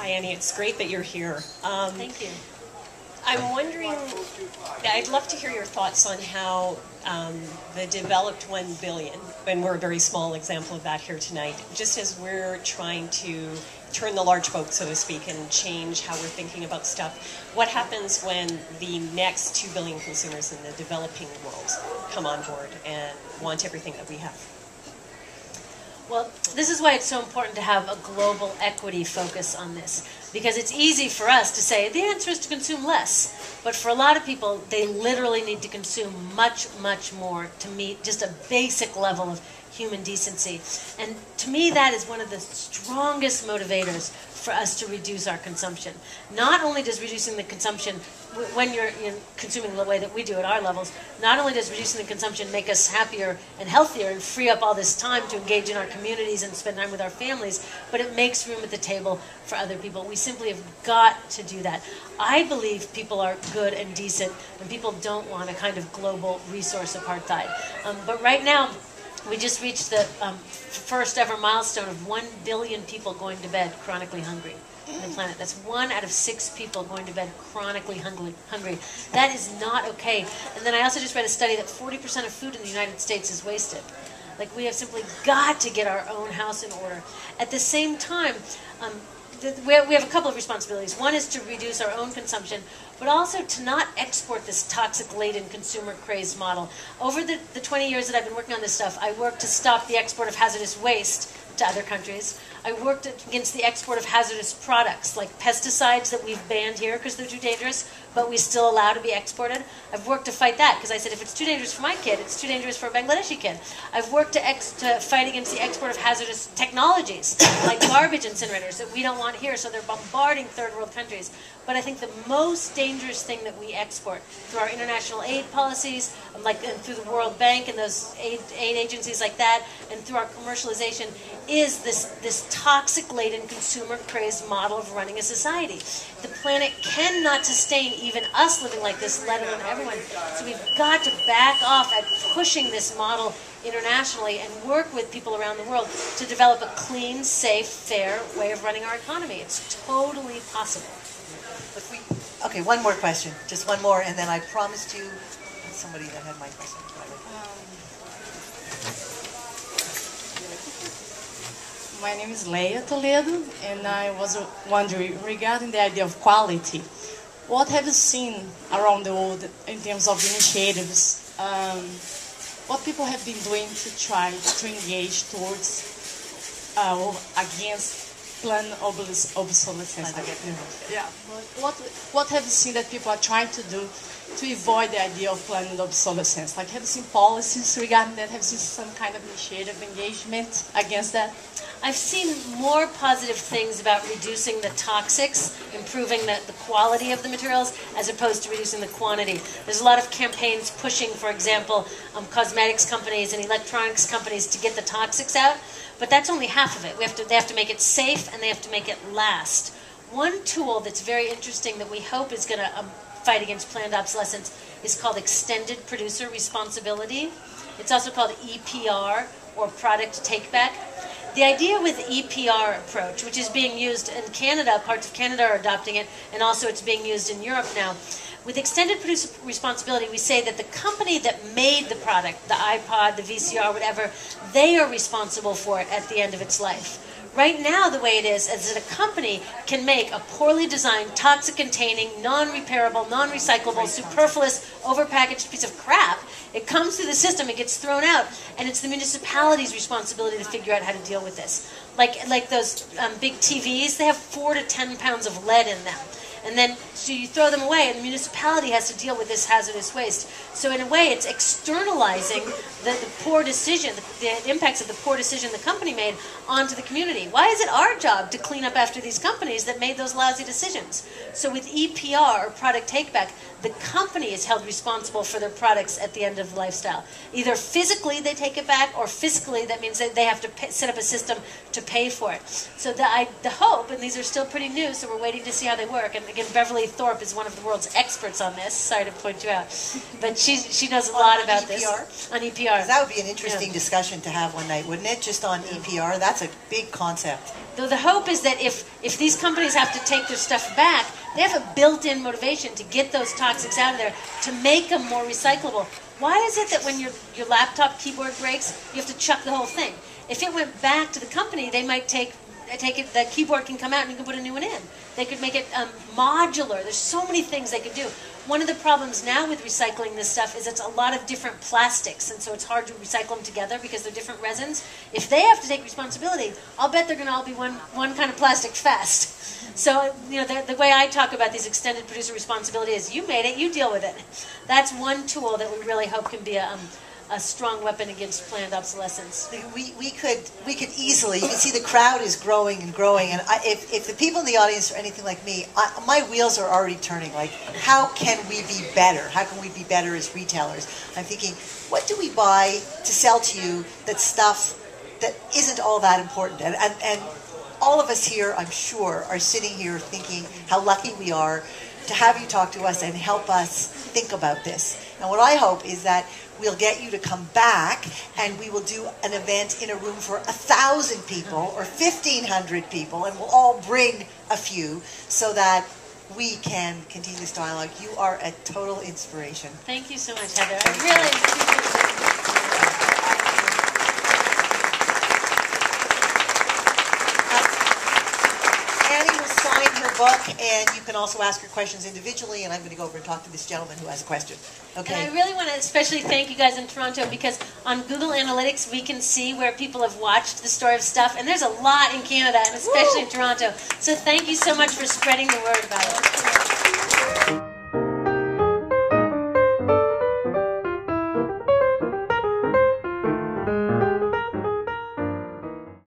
Hi, Annie. It's great that you're here. Thank you. I'm wondering, I'd love to hear your thoughts on how the developed 1 billion, and we're a very small example of that here tonight, just as we're trying to turn the large boat, so to speak, and change how we're thinking about stuff. What happens when the next 2 billion consumers in the developing world come on board and want everything that we have? Well, this is why it's so important to have a global equity focus on this. Because it's easy for us to say, the answer is to consume less. But for a lot of people, they literally need to consume much, much more to meet just a basic level of human decency. And to me, that is one of the strongest motivators for us to reduce our consumption. Not only does reducing the consumption, when you're consuming the way that we do at our levels, not only does reducing the consumption make us happier and healthier and free up all this time to engage in our communities and spend time with our families, but it makes room at the table for other people. We simply have got to do that. I believe people are good and decent, and people don't want a kind of global resource apartheid. But right now, we just reached the first ever milestone of 1 billion people going to bed chronically hungry on the planet. That's 1 out of 6 people going to bed chronically hungry. That is not okay. And then I also just read a study that 40% of food in the United States is wasted. Like, we have simply got to get our own house in order. At the same time, we have a couple of responsibilities. One is to reduce our own consumption, but also to not export this toxic-laden consumer craze model. Over the 20 years that I've been working on this stuff, I worked to stop the export of hazardous waste to other countries. I worked against the export of hazardous products, like pesticides that we've banned here because they're too dangerous, but we still allow to be exported. I've worked to fight that because I said if it's too dangerous for my kid, it's too dangerous for a Bangladeshi kid. I've worked to fight against the export of hazardous technologies, like garbage incinerators that we don't want here, so they're bombarding third world countries. But I think the most dangerous thing that we export through our international aid policies, and through the World Bank and those aid agencies like that, and through our commercialization, is this toxic-laden consumer crazed model of running a society. The planet cannot sustain even us living like this, let alone everyone. So we've got to back off at pushing this model internationally and work with people around the world to develop a clean, safe, fair way of running our economy. It's totally possible. Okay, one more question. Just one more, and then I promised you somebody that had my question. My name is Leia Toledo, and I was wondering, regarding the idea of quality, what have you seen around the world in terms of initiatives? What people have been doing to try to engage towards or against planned obsolescence? Yeah. What have you seen that people are trying to do to avoid the idea of planned obsolescence? Like, have you seen policies regarding that? Have you seen some kind of initiative engagement against that? I've seen more positive things about reducing the toxics, improving the quality of the materials, as opposed to reducing the quantity. There's a lot of campaigns pushing, for example, cosmetics companies and electronics companies to get the toxics out, but that's only half of it. They have to make it safe, and they have to make it last. One tool that's very interesting that we hope is going to fight against planned obsolescence is called extended producer responsibility. It's also called EPR, or product take-back. The idea with EPR approach, which is being used in Canada, parts of Canada are adopting it, and also it's being used in Europe now. With extended producer responsibility, we say that the company that made the product, the iPod, the VCR, whatever, they are responsible for it at the end of its life. Right now, the way it is that a company can make a poorly designed, toxic-containing, non-repairable, non-recyclable, superfluous, overpackaged piece of crap. It comes through the system, it gets thrown out, and it's the municipality's responsibility to figure out how to deal with this. Like those big TVs, they have 4 to 10 pounds of lead in them. And then, so you throw them away, and the municipality has to deal with this hazardous waste. So in a way, it's externalizing the poor decision, the impacts of the poor decision the company made onto the community. Why is it our job to clean up after these companies that made those lousy decisions? So with EPR, or product take-back, the company is held responsible for their products at the end of the lifestyle. Either physically they take it back, or fiscally, that means that they have to set up a system to pay for it. So the hope, and these are still pretty new, so we're waiting to see how they work, and again, Again, Beverly Thorpe is one of the world's experts on this. Sorry to point you out. But she knows a lot about this. On EPR. That would be an interesting discussion to have one night, wouldn't it? Just on EPR. That's a big concept. Though the hope is that if these companies have to take their stuff back, they have a built-in motivation to get those toxics out of there, to make them more recyclable. Why is it that when your laptop keyboard breaks, you have to chuck the whole thing? If it went back to the company, they might take it, the keyboard can come out and you can put a new one in. They could make it modular. There's so many things they could do. One of the problems now with recycling this stuff is it's a lot of different plastics, and so it's hard to recycle them together because they're different resins. If they have to take responsibility, I'll bet they're going to all be one kind of plastic fast. So, the way I talk about these extended producer responsibility is you made it, you deal with it. That's one tool that we really hope can be a strong weapon against planned obsolescence. We could easily, you can see the crowd is growing and growing, and if the people in the audience are anything like me, my wheels are already turning. Like, how can we be better? How can we be better as retailers? I'm thinking, what do we buy to sell to you that's stuff that isn't all that important? And all of us here, I'm sure, are sitting here thinking how lucky we are to have you talk to us and help us think about this. And what I hope is that we'll get you to come back and we will do an event in a room for 1,000 people or 1,500 people, and we'll all bring a few so that we can continue this dialogue. You are a total inspiration. Thank you so much, Heather. I really appreciate it. Book, and you can also ask your questions individually, and I'm going to go over and talk to this gentleman who has a question. Okay. And I really want to especially thank you guys in Toronto, because on Google Analytics we can see where people have watched the Story of Stuff, and there's a lot in Canada, and especially in Toronto. So thank you so much for spreading the word about it.